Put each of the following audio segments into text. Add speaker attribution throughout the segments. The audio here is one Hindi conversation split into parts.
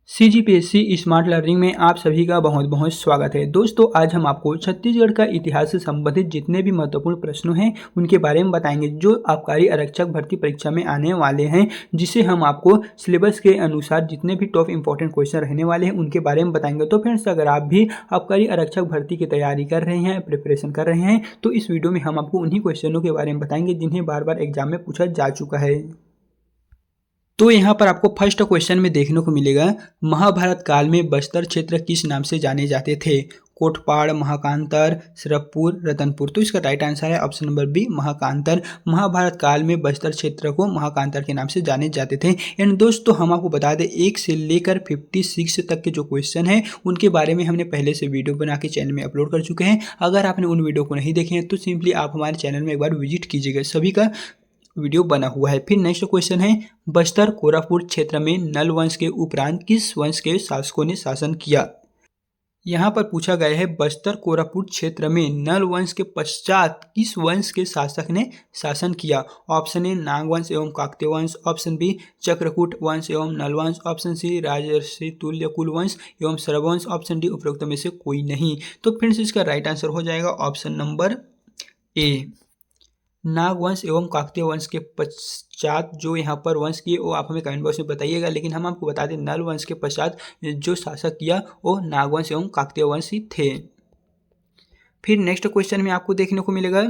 Speaker 1: CGPSC स्मार्ट लर्निंग में आप सभी का बहुत बहुत स्वागत है। दोस्तों, आज हम आपको छत्तीसगढ़ का इतिहास से संबंधित जितने भी महत्वपूर्ण प्रश्न हैं उनके बारे में बताएंगे जो आबकारी आरक्षक भर्ती परीक्षा में आने वाले हैं, जिसे हम आपको सिलेबस के अनुसार जितने भी टॉप इंपॉर्टेंट क्वेश्चन रहने वाले हैं उनके बारे में बताएंगे। तो फ्रेंड्स, अगर आप भी आबकारी आरक्षक भर्ती की तैयारी कर रहे हैं, प्रिपरेशन कर रहे हैं, तो इस वीडियो में हम आपको उन्हीं क्वेश्चनों के बारे में बताएंगे जिन्हें बार बार एग्जाम में पूछा जा चुका है। तो यहाँ पर आपको फर्स्ट क्वेश्चन में देखने को मिलेगा, महाभारत काल में बस्तर क्षेत्र किस नाम से जाने जाते थे? कोटपाड़, महाकांतर, सरभपुर, रतनपुर। तो इसका राइट आंसर है option number B, Mahakantara. Mahabharat काल में बस्तर क्षेत्र को महाकांतर के नाम से जाने जाते थे। एंड दोस्तों, हम आपको बता दें 1 से लेकर 56 तक के जो क्वेश्चन हैं उनके बारे में हमने पहले से वीडियो बना के चैनल में अपलोड कर चुके हैं। अगर आपने उन वीडियो को नहीं देखे हैं तो सिंपली आप हमारे चैनल में एक बार विजिट कीजिएगा, सभी का वीडियो बना हुआ है। फिर नेक्स्ट क्वेश्चन है, बस्तर कोरापुट क्षेत्र में नल वंश के उपरांत किस वंश के शासकों ने शासन किया? यहाँ पर पूछा गया है, बस्तर कोरापुट क्षेत्र में नल वंश के पश्चात किस वंश के शासक ने शासन किया? ऑप्शन ए नागवंश एवं काकतीय वंश, ऑप्शन बी चक्रकूट वंश एवं नलवंश, ऑप्शन सी राजर्षि तुल्य कुल वंश एवं सरवंश, ऑप्शन डी उपरोक्त में से कोई नहीं। तो फ्रेंड्स, इसका राइट आंसर हो जाएगा ऑप्शन नंबर ए, नागवंश एवं काकतीय वंश के पश्चात जो यहाँ पर वंश किए वो आप हमें कमेंट बॉक्स में बताइएगा, लेकिन हम आपको बता दें नल वंश के पश्चात जो शासक किया वो नागवंश एवं काकतीय वंश ही थे। फिर नेक्स्ट क्वेश्चन में आपको देखने को मिलेगा,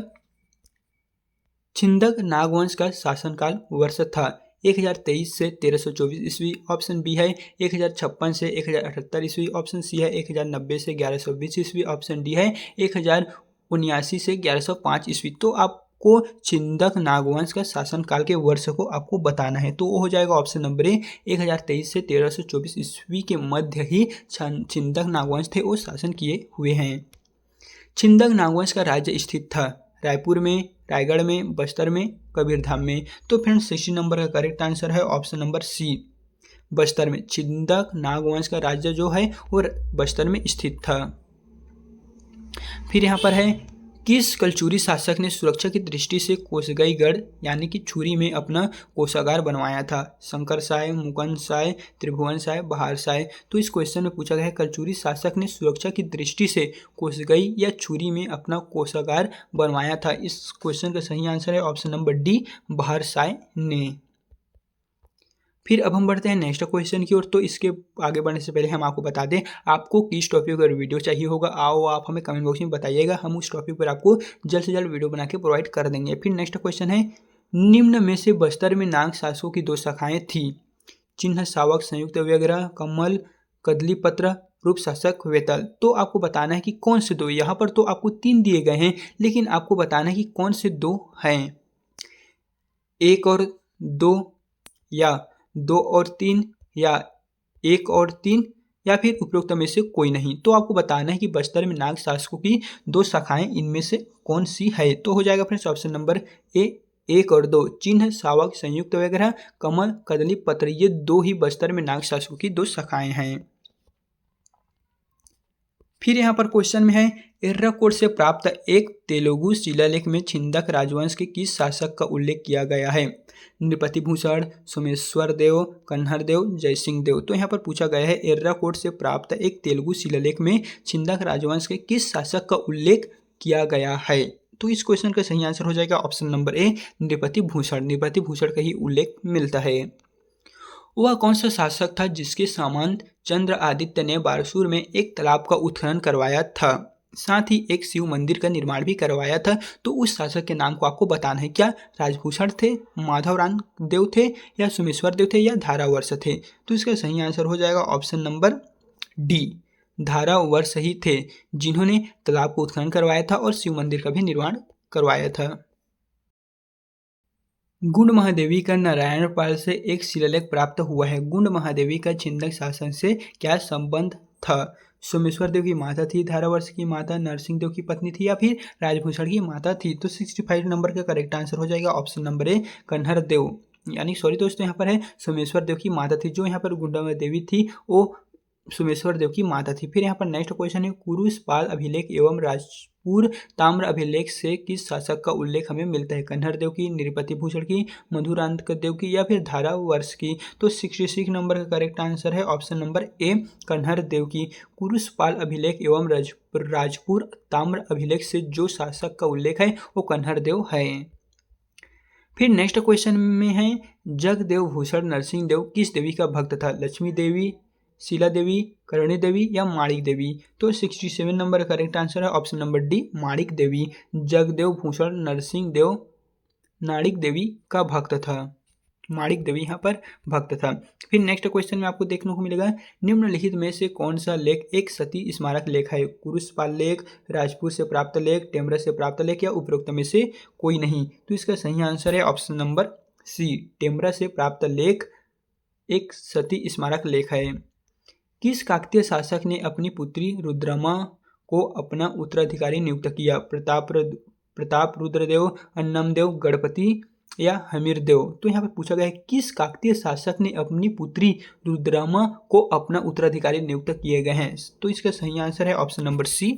Speaker 1: छिंदक नागवंश का शासनकाल वर्ष था? 1023 से 1324 ईस्वी, ऑप्शन बी है 1056 से 1078 ईस्वी, ऑप्शन सी है 1090 से 1120 ईस्वी, ऑप्शन डी है 1079 से 1105 ईस्वी। तो आप को छिंदक नागवंश का शासनकाल के वर्ष को आपको बताना है, तो वो हो जाएगा ऑप्शन नंबर ए, 1023 से 1324 ईस्वी के मध्य ही छिंदक नागवंश थे वो शासन किए हुए हैं। छिंदक नागवंश का राज्य स्थित था रायपुर में, रायगढ़ में, बस्तर में, कबीरधाम में। तो फ्रेंड्स, 60 नंबर का करेक्ट आंसर है ऑप्शन नंबर सी, बस्तर में। छिंदक नागवंश का राज्य जो है वो बस्तर में स्थित था। फिर यहाँ पर है, किस कलचुरी शासक ने सुरक्षा की दृष्टि से कोसगईगढ़ यानी कि छुरी में अपना कोषागार बनवाया था? शंकर साय, मुकुंद साय, त्रिभुवन साय, बहार साय। तो इस क्वेश्चन में पूछा गया है, कलचुरी शासक ने सुरक्षा की दृष्टि से कोसगई या छुरी में अपना कोषागार बनवाया था? इस क्वेश्चन का सही आंसर है ऑप्शन नंबर डी, बहार साय ने। फिर अब हम बढ़ते हैं नेक्स्ट क्वेश्चन की ओर। तो इसके आगे बढ़ने से पहले हम आपको बता दें, आपको किस टॉपिक पर वीडियो चाहिए होगा आओ आप हमें कमेंट बॉक्स में बताइएगा, हम उस टॉपिक पर आपको जल्द से जल्द वीडियो बना के प्रोवाइड कर देंगे। फिर नेक्स्ट क्वेश्चन है, निम्न में से बस्तर में नाग शासकों की 2 शाखाएं थी? चिन्ह शावक, संयुक्त व्यग्रह, कमल, कदली पत्र, रूप शासक, वेतल। तो आपको बताना है कि कौन से 2, यहाँ पर तो आपको 3 दिए गए हैं लेकिन आपको बताना है कि कौन से 2 हैं, 1 और 2 या 2 और 3 या 1 और 3 या फिर उपरोक्त में से कोई नहीं। तो आपको बताना है कि बस्तर में नाग शासकों की 2 शाखाएं इनमें से कौन सी है? तो हो जाएगा फ्रेंड्स ऑप्शन नंबर ए, 1 और 2, चिन्ह शावक, संयुक्त व्यग्रह, कमल, कदली पत्र, ये 2 ही बस्तर में नाग शासकों की 2 शाखाएं हैं। फिर यहाँ पर क्वेश्चन में है, एर्राकोड से प्राप्त एक तेलुगु शिलालेख में छिंदक राजवंश के किस शासक का उल्लेख किया गया है? नृपति भूषण, सोमेश्वर देव, कन्हर देव, जयसिंह देव। तो यहाँ पर पूछा गया है, एर्राकोड से प्राप्त एक तेलुगु शिलालेख में छिंदक राजवंश के किस शासक का उल्लेख किया गया है? तो इस क्वेश्चन का सही आंसर हो जाएगा option number A, Nripati Bhushan. Nripati Bhushan का ही उल्लेख मिलता है। वह कौन सा शासक था जिसके सामंत चंद्र आदित्य ने बारसूर में एक तालाब का उत्खनन करवाया था, साथ ही एक शिव मंदिर का निर्माण भी करवाया था? तो उस शासक के नाम को आपको बताना है। क्या राजभूषण थे, माधवरान देव थे, या सोमेश्वर देव थे, या धारावर्ष थे? तो इसका सही आंसर हो जाएगा ऑप्शन नंबर डी, धारावर्ष ही थे जिन्होंने तालाब को उत्खनन करवाया था और शिव मंदिर का भी निर्माण करवाया था। गुण महादेवी का नारायणपाल से एक शिलालेख प्राप्त हुआ है। गुण महादेवी का छिंदक शासन से क्या संबंध था? सोमेश्वर देव की माता थी, धारावर्ष की माता नरसिंह देव की पत्नी थी, या फिर राजभूषण की माता थी? तो 65 नंबर का करेक्ट आंसर हो जाएगा ऑप्शन नंबर ए, कन्हर देव। यानी सॉरी दोस्तों, यहाँ पर है सोमेश्वर देव की माता थी। जो यहाँ पर गुण महादेवी थी वो सोमेश्वर देव की माता थी। फिर यहाँ पर नेक्स्ट क्वेश्चन है, कुरुष पाल अभिलेख एवं राजपुर ताम्र अभिलेख से किस शासक का उल्लेख हमें मिलता है? कन्हर देव की, नृपति भूषण की, मधुरांतक देव की या फिर धारा वर्ष की? तो 66 नंबर का करेक्ट आंसर है ऑप्शन नंबर ए, कन्हर देव की। कुरुषपाल अभिलेख एवं राजपुर ताम्र अभिलेख से जो शासक का उल्लेख है वो कन्हर देव है। फिर नेक्स्ट क्वेश्चन में है, जगदेव भूषण नरसिंह देव किस देवी का भक्त था? लक्ष्मी देवी, शीला देवी, करणी देवी या माणिक देवी? तो 67 नंबर का करेक्ट आंसर है ऑप्शन नंबर डी, माणिक देवी। जगदेव भूषण नरसिंह देव नाणिक देवी का भक्त था, माणिक देवी यहाँ पर भक्त था। फिर नेक्स्ट क्वेश्चन में आपको देखने को मिलेगा, निम्नलिखित में से कौन सा लेख एक सती स्मारक लेख है? कुरुषपाल लेख, राजपूत से प्राप्त लेख, टेमरा से प्राप्त लेख या उपरोक्त में से कोई नहीं? तो इसका सही आंसर है ऑप्शन नंबर सी, टेमरा से प्राप्त लेख एक सती स्मारक लेख है। किस काकतीय शासक ने अपनी पुत्री रुद्रमा को अपना उत्तराधिकारी नियुक्त किया? प्रताप रुद्रदेव, अन्नमदेव, गणपति या हमीरदेव? तो यहाँ पर पूछा गया है किस काकतीय शासक ने अपनी पुत्री रुद्रमा को अपना उत्तराधिकारी नियुक्त किए गए हैं? तो इसका सही आंसर है option number C,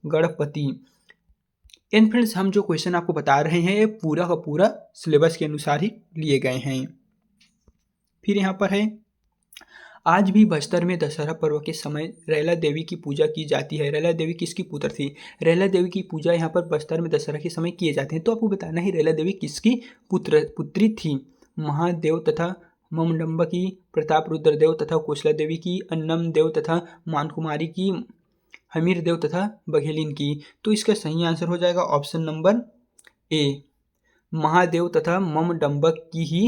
Speaker 1: Ganpati. And friends, हम जो क्वेश्चन आपको बता रहे हैं ये पूरा का पूरा सिलेबस के अनुसार ही लिए गए हैं। फिर यहाँ पर है, आज भी बस्तर में दशहरा पर्व के समय रैला देवी की पूजा की जाती है। रैला देवी किसकी पुत्र थी? रैला देवी की पूजा यहाँ पर बस्तर में दशहरा के समय किए जाते हैं। तो आपको बताना है रैला देवी किसकी पुत्री थी? महादेव तथा ममडम्बा की, प्रताप रुद्रदेव तथा कोसला देवी की, अन्नम देव तथा मानकुमारी की, हमीर देव तथा बघेलिन की? तो इसका सही आंसर हो जाएगा ऑप्शन नंबर ए, महादेव तथा ममडम्बक की ही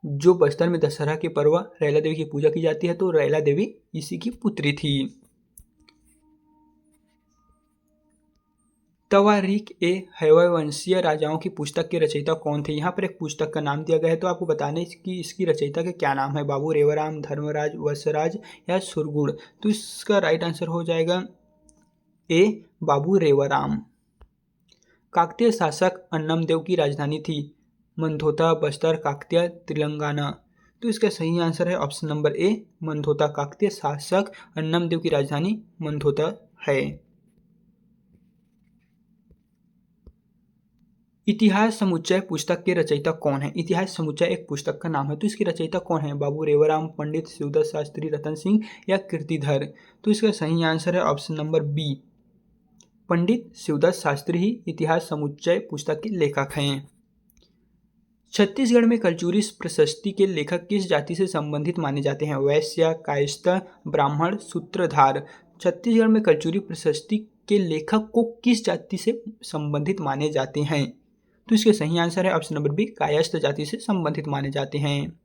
Speaker 1: जो बस्तर में दशहरा के पर्व रैला देवी की पूजा की जाती है, तो रैला देवी इसी की पुत्री थी। तवारीख ए हैववंशीय राजाओं की पुस्तक के रचयिता कौन थे? यहाँ पर एक पुस्तक का नाम दिया गया है, तो आपको बताना है कि इसकी रचयिता के क्या नाम है? बाबू रेवराम, धर्मराज, वत्सराज या सुरगुण? तो इसका राइट आंसर हो जाएगा ए, बाबू रेवराम। काकतीय शासक अन्नमदेव की राजधानी थी? मंधोता, बस्तर, काकतीय, तेलंगाना? तो इसका सही आंसर है ऑप्शन नंबर ए, मंधोता। काकतीय शासक अन्नमदेव की राजधानी मंधोता है। इतिहास समुच्चय पुस्तक के रचयिता कौन है? इतिहास समुच्चय एक पुस्तक का नाम है, तो इसकी रचयिता कौन है? बाबू रेवराम, पंडित शिवदत्त शास्त्री, रतन सिंह या कीर्तिधर? तो इसका सही आंसर है ऑप्शन नंबर बी, पंडित शिवदत्त शास्त्री ही इतिहास समुच्चय पुस्तक के लेखक हैं। छत्तीसगढ़ में कलचुरी प्रशस्ति के लेखक किस जाति से संबंधित माने जाते हैं? वैश्य, कायस्थ, ब्राह्मण, सूत्रधार? छत्तीसगढ़ में कलचुरी प्रशस्ति के लेखक को किस जाति से संबंधित माने जाते हैं? तो इसके सही आंसर है ऑप्शन नंबर बी, कायस्थ जाति से संबंधित माने जाते हैं।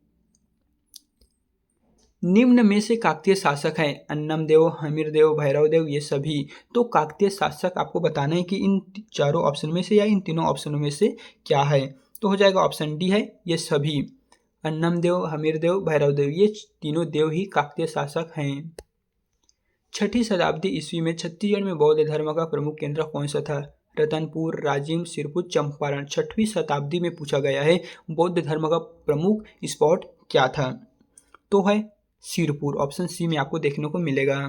Speaker 1: निम्न में से काकतीय शासक हैं? अन्नमदेव, हमीरदेव, भैरवदेव, ये सभी? तो काकतीय शासक आपको बताना है कि इन चारों ऑप्शन में से या इन तीनों ऑप्शनों में से क्या है? तो हो जाएगा ऑप्शन डी है ये सभी। अन्नमदेव, हमीरदेव, भैरवदेव, ये तीनों देव ही काकतीय शासक हैं। 6ठी शताब्दी ईस्वी में छत्तीसगढ़ में बौद्ध धर्म का प्रमुख केंद्र कौन सा था? रतनपुर, राजिम, सिरपुर, चंपारण? 6वीं शताब्दी में पूछा गया है बौद्ध धर्म का प्रमुख स्पॉट क्या था? तो है सिरपुर। ऑप्शन सी में आपको देखने को मिलेगा।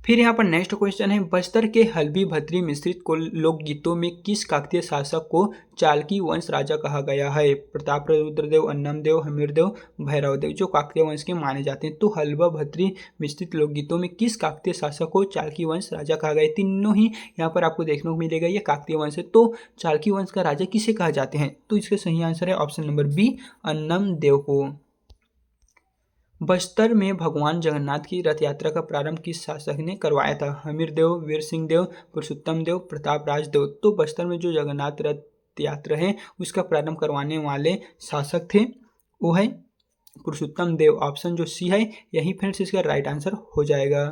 Speaker 1: फिर यहाँ पर नेक्स्ट क्वेश्चन है, बस्तर के हल्बी भत्री मिश्रित को लोकगीतों में किस काकतीय शासक को चालकी वंश राजा कहा गया है? प्रताप रुद्रदेव, अन्नमदेव, हमीरदेव, भैरवदेव, जो काकतीय वंश के माने जाते हैं। तो हल्बा भत्री मिश्रित लोकगीतों में किस काकतीय शासक को चालकी वंश राजा कहा गया? तीनों ही यहाँ पर आपको देखने को मिलेगा ये काकतीय वंश है। तो चालकी वंश का राजा किसे कहा जाते हैं? तो इसका सही आंसर है ऑप्शन नंबर बी, अन्नमदेव को। बस्तर में भगवान जगन्नाथ की रथ यात्रा का प्रारंभ किस शासक ने करवाया था? हमीरदेव, वीर सिंह देव, पुरुषोत्तम देव, प्रताप राज देव? तो बस्तर में जो जगन्नाथ रथ यात्रा है उसका प्रारंभ करवाने वाले शासक थे वो है पुरुषोत्तम देव। ऑप्शन जो सी है यही फ्रेंड्स इसका राइट आंसर हो जाएगा।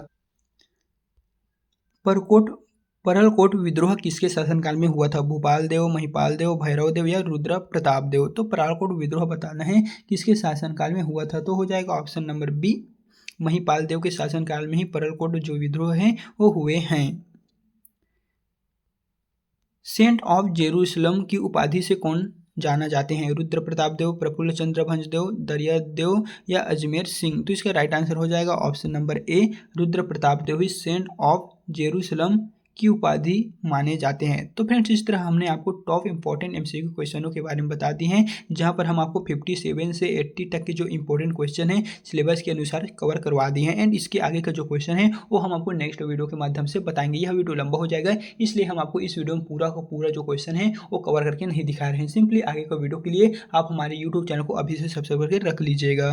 Speaker 1: परलकोट विद्रोह किसके शासनकाल में हुआ था? भूपाल देव, महिपाल देव, भैरव देव या रुद्र प्रताप देव? तो परलकोट विद्रोह बताना है किसके शासनकाल में हुआ था? तो हो जाएगा ऑप्शन नंबर बी, महिपाल देव के शासनकाल में ही परलकोट जो विद्रोह है वो हुए हैं। सेंट ऑफ जेरूसलम की उपाधि से कौन जाना जाते हैं? रुद्र प्रताप देव, प्रफुल्ल चंद्र भंज देव, दरिया देव या अजमेर सिंह? तो इसका राइट आंसर हो जाएगा option number A, Rudra Pratap Dev ही सेंट ऑफ जेरूसलम की उपाधि माने जाते हैं। तो फ्रेंड्स इस तरह हमने आपको टॉप इंपॉर्टेंट एमसीक्यू क्वेश्चनों के बारे में बता दी हैं, जहां पर हम आपको 57 से 80 तक के जो इंपॉर्टेंट क्वेश्चन हैं सिलेबस के अनुसार कवर करवा दिए हैं। एंड इसके आगे का जो क्वेश्चन है वो हम आपको नेक्स्ट वीडियो के माध्यम से बताएंगे। यह वीडियो लंबा हो जाएगा, इसलिए हम आपको इस वीडियो में पूरा का पूरा जो क्वेश्चन है वो कवर करके नहीं दिखा रहे हैं। सिंपली आगे का वीडियो के लिए आप हमारे यूट्यूब चैनल को अभी से सब्सक्राइब करके रख लीजिएगा।